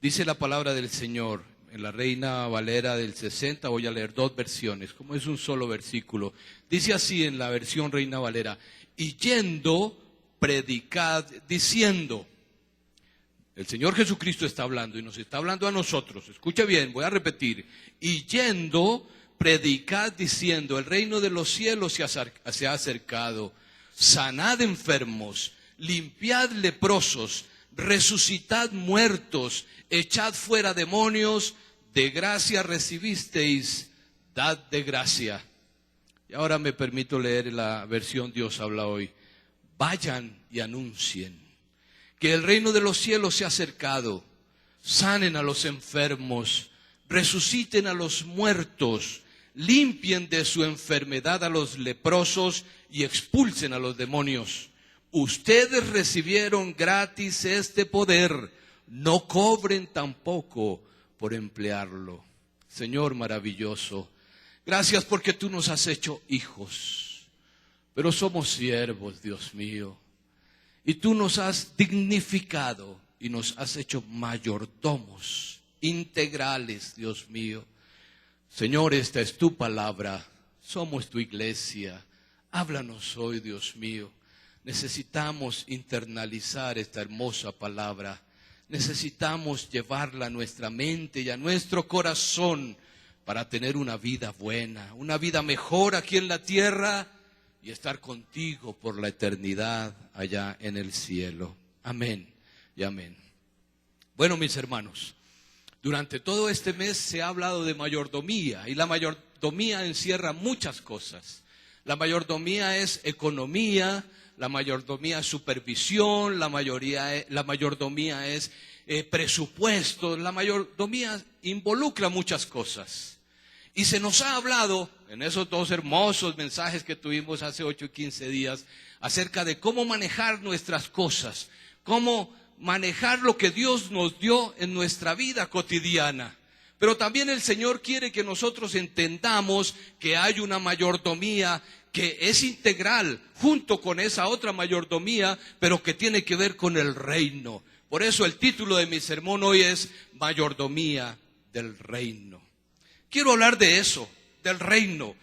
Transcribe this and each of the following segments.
Dice la palabra del Señor en la Reina Valera del 60, voy a leer 2 versiones, como es un solo versículo. Dice así en la versión Reina Valera: y yendo, predicad diciendo. El Señor Jesucristo está hablando y nos está hablando a nosotros. Escuche bien, voy a repetir. Y yendo, predicad diciendo, el reino de los cielos se ha acercado. Sanad enfermos, limpiad leprosos, resucitad muertos, echad fuera demonios, de gracia recibisteis, dad de gracia. Y ahora me permito leer la versión Dios habla hoy. Vayan y anuncien que el reino de los cielos se ha acercado. Sanen a los enfermos, resuciten a los muertos, limpien de su enfermedad a los leprosos y expulsen a los demonios. Ustedes recibieron gratis este poder, no cobren tampoco por emplearlo. Señor maravilloso, gracias porque tú nos has hecho hijos, pero somos siervos, Dios mío. Y tú nos has dignificado y nos has hecho mayordomos integrales, Dios mío. Señor, esta es tu palabra, somos tu iglesia. Háblanos hoy, Dios mío. Necesitamos internalizar esta hermosa palabra. Necesitamos llevarla a nuestra mente y a nuestro corazón para tener una vida buena, una vida mejor aquí en la tierra y estar contigo por la eternidad allá en el cielo. Amén y amén. Bueno, mis hermanos, durante todo este mes se ha hablado de mayordomía y la mayordomía encierra muchas cosas. La mayordomía es economía, la mayordomía es supervisión, la mayordomía es presupuesto, la mayordomía involucra muchas cosas. Y se nos ha hablado en esos 2 hermosos mensajes que tuvimos hace 8 y 15 días acerca de cómo manejar nuestras cosas, cómo manejar lo que Dios nos dio en nuestra vida cotidiana. Pero también el Señor quiere que nosotros entendamos que hay una mayordomía que es integral junto con esa otra mayordomía, pero que tiene que ver con el reino. Por eso el título de mi sermón hoy es Mayordomía del Reino. Quiero hablar de eso, del reino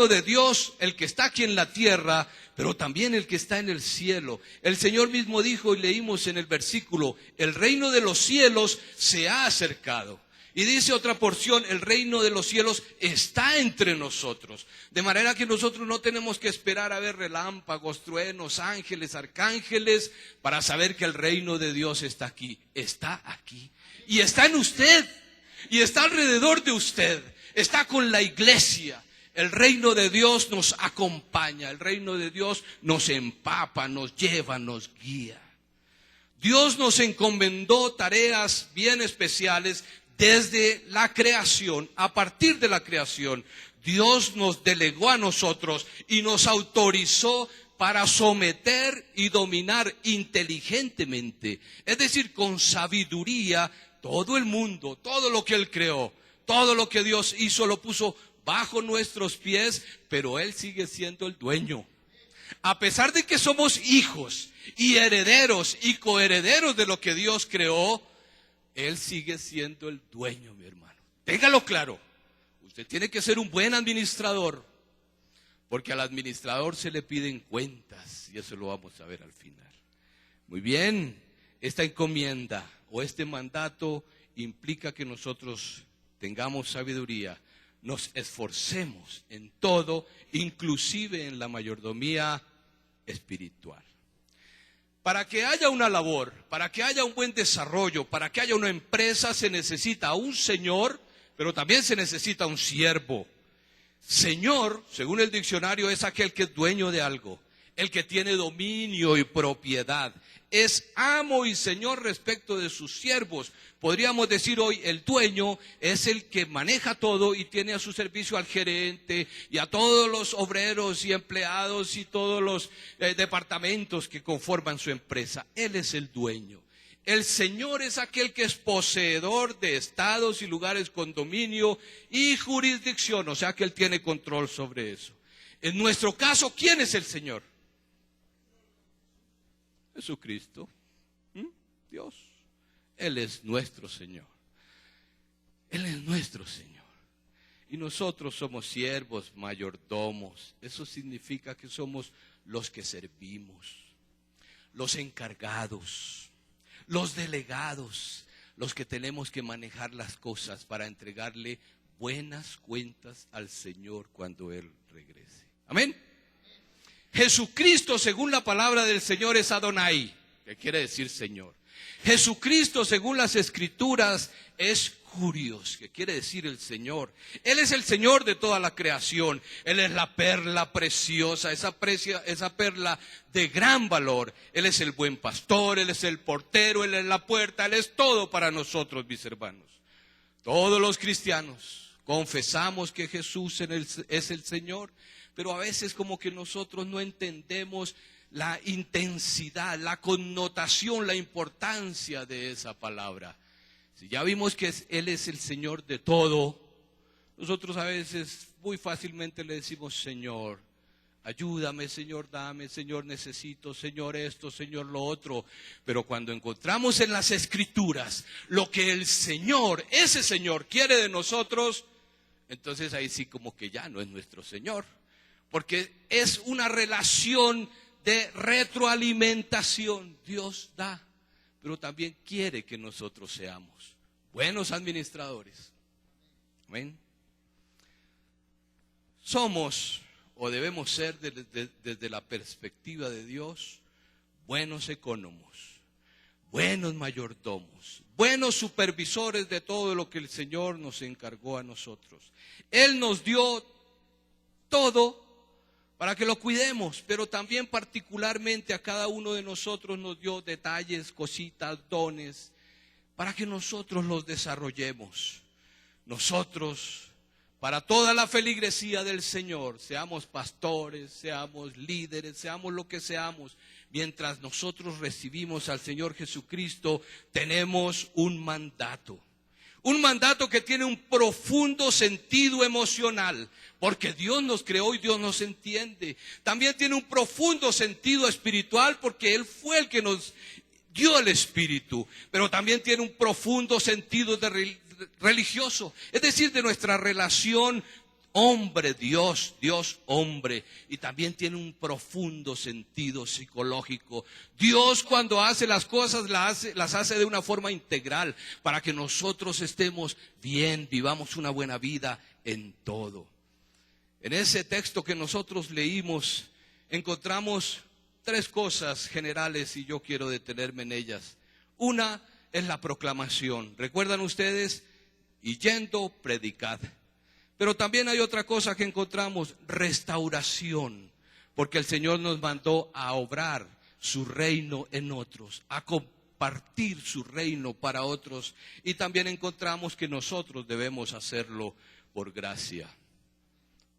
de Dios, el que está aquí en la tierra, pero también el que está en el cielo. El Señor mismo dijo, y leímos en el versículo, el reino de los cielos se ha acercado. Y dice otra porción, el reino de los cielos está entre nosotros. De manera que nosotros no tenemos que esperar a ver relámpagos, truenos, ángeles, arcángeles, para saber que el reino de Dios está aquí. Está aquí. Y está en usted. Y está alrededor de usted, está con la iglesia. El reino de Dios nos acompaña, el reino de Dios nos empapa, nos lleva, nos guía. Dios nos encomendó tareas bien especiales desde la creación. A partir de la creación, Dios nos delegó a nosotros y nos autorizó para someter y dominar inteligentemente, es decir, con sabiduría, todo el mundo, todo lo que Él creó, todo lo que Dios hizo lo puso bajo nuestros pies, pero Él sigue siendo el dueño. A pesar de que somos hijos y herederos y coherederos de lo que Dios creó, Él sigue siendo el dueño, mi hermano. Téngalo claro, usted tiene que ser un buen administrador, porque al administrador se le piden cuentas, y eso lo vamos a ver al final. Muy bien, esta encomienda o este mandato implica que nosotros tengamos sabiduría, nos esforcemos en todo, inclusive en la mayordomía espiritual. Para que haya una labor, para que haya un buen desarrollo, para que haya una empresa, se necesita un señor, pero también se necesita un siervo. Señor, según el diccionario, es aquel que es dueño de algo, el que tiene dominio y propiedad. Es amo y señor respecto de sus siervos. Podríamos decir hoy, el dueño es el que maneja todo y tiene a su servicio al gerente y a todos los obreros y empleados y todos los departamentos que conforman su empresa. Él es el dueño. El Señor es aquel que es poseedor de estados y lugares con dominio y jurisdicción, o sea que Él tiene control sobre eso. En nuestro caso, ¿quién es el Señor? Jesucristo, Dios. Él es nuestro Señor. Él es nuestro Señor. Y nosotros somos siervos, mayordomos. Eso significa que somos los que servimos, los encargados, los delegados, los que tenemos que manejar las cosas para entregarle buenas cuentas al Señor cuando Él regrese. Amén. Jesucristo, según la palabra del Señor, es Adonai, que quiere decir Señor. Jesucristo, según las Escrituras, es Curios, que quiere decir el Señor. Él es el Señor de toda la creación. Él es la perla preciosa, esa perla de gran valor. Él es el buen pastor, Él es el portero, Él es la puerta, Él es todo para nosotros, mis hermanos. Todos los cristianos confesamos que Jesús es el Señor, pero a veces como que nosotros no entendemos la intensidad, la connotación, la importancia de esa palabra. Si ya vimos que Él es el Señor de todo, nosotros a veces muy fácilmente le decimos: Señor, ayúdame, Señor, dame, Señor, necesito, Señor, esto, Señor, lo otro. Pero cuando encontramos en las Escrituras lo que el Señor, ese Señor, quiere de nosotros, entonces ahí sí como que ya no es nuestro Señor, porque es una relación de retroalimentación. Dios da, pero también quiere que nosotros seamos buenos administradores. Amén. Somos, o debemos ser desde la perspectiva de Dios, buenos ecónomos, buenos mayordomos, buenos supervisores de todo lo que el Señor nos encargó a nosotros. Él nos dio todo para que lo cuidemos, pero también particularmente a cada uno de nosotros nos dio detalles, cositas, dones, para que nosotros los desarrollemos. Nosotros, para toda la feligresía del Señor, seamos pastores, seamos líderes, seamos lo que seamos, mientras nosotros recibimos al Señor Jesucristo, tenemos un mandato. Un mandato que tiene un profundo sentido emocional, porque Dios nos creó y Dios nos entiende. También tiene un profundo sentido espiritual, porque Él fue el que nos dio el Espíritu. Pero también tiene un profundo sentido religioso, es decir, de nuestra relación hombre-Dios, Dios-hombre. Y también tiene un profundo sentido psicológico. Dios, cuando hace las cosas, las hace de una forma integral, para que nosotros estemos bien, vivamos una buena vida en todo. En ese texto que nosotros leímos, encontramos tres cosas generales y yo quiero detenerme en ellas. Una es la proclamación. ¿Recuerdan ustedes? Y yendo, predicad. Pero también hay otra cosa que encontramos: restauración, porque el Señor nos mandó a obrar su reino en otros, a compartir su reino para otros. Y también encontramos que nosotros debemos hacerlo por gracia.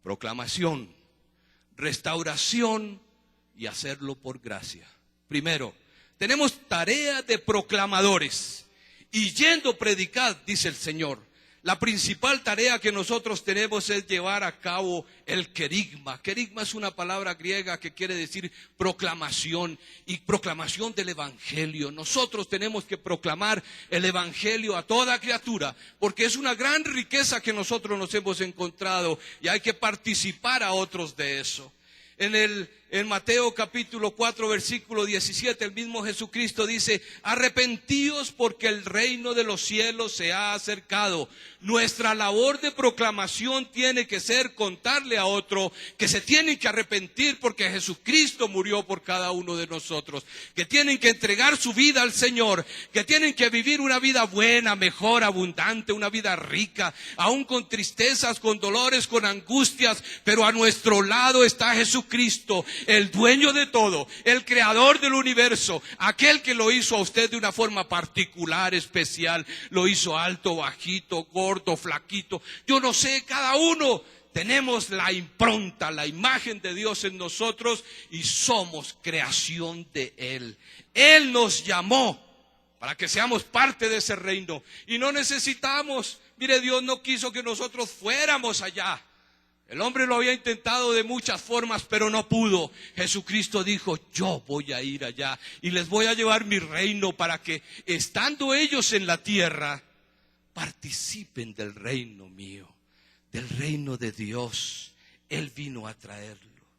Proclamación, restauración y hacerlo por gracia. Primero, tenemos tarea de proclamadores. Y yendo, predicad, dice el Señor. La principal tarea que nosotros tenemos es llevar a cabo el querigma. Querigma es una palabra griega que quiere decir proclamación, y proclamación del Evangelio. Nosotros tenemos que proclamar el Evangelio a toda criatura, porque es una gran riqueza que nosotros nos hemos encontrado y hay que participar a otros de eso. En Mateo capítulo 4 versículo 17, el mismo Jesucristo dice: arrepentíos porque el reino de los cielos se ha acercado. Nuestra labor de proclamación tiene que ser contarle a otro que se tienen que arrepentir porque Jesucristo murió por cada uno de nosotros, que tienen que entregar su vida al Señor, que tienen que vivir una vida buena, mejor, abundante, una vida rica, aún con tristezas, con dolores, con angustias, pero a nuestro lado está Jesucristo, el dueño de todo, el creador del universo, aquel que lo hizo a usted de una forma particular, especial. Lo hizo alto, bajito, gordo, flaquito, yo no sé, cada uno tenemos la impronta, la imagen de Dios en nosotros y somos creación de Él. Él nos llamó para que seamos parte de ese reino y no necesitamos, mire, Dios no quiso que nosotros fuéramos allá. El hombre lo había intentado de muchas formas, pero no pudo. Jesucristo dijo, yo voy a ir allá y les voy a llevar mi reino para que, estando ellos en la tierra, participen del reino mío, del reino de Dios. Él vino a traerlo.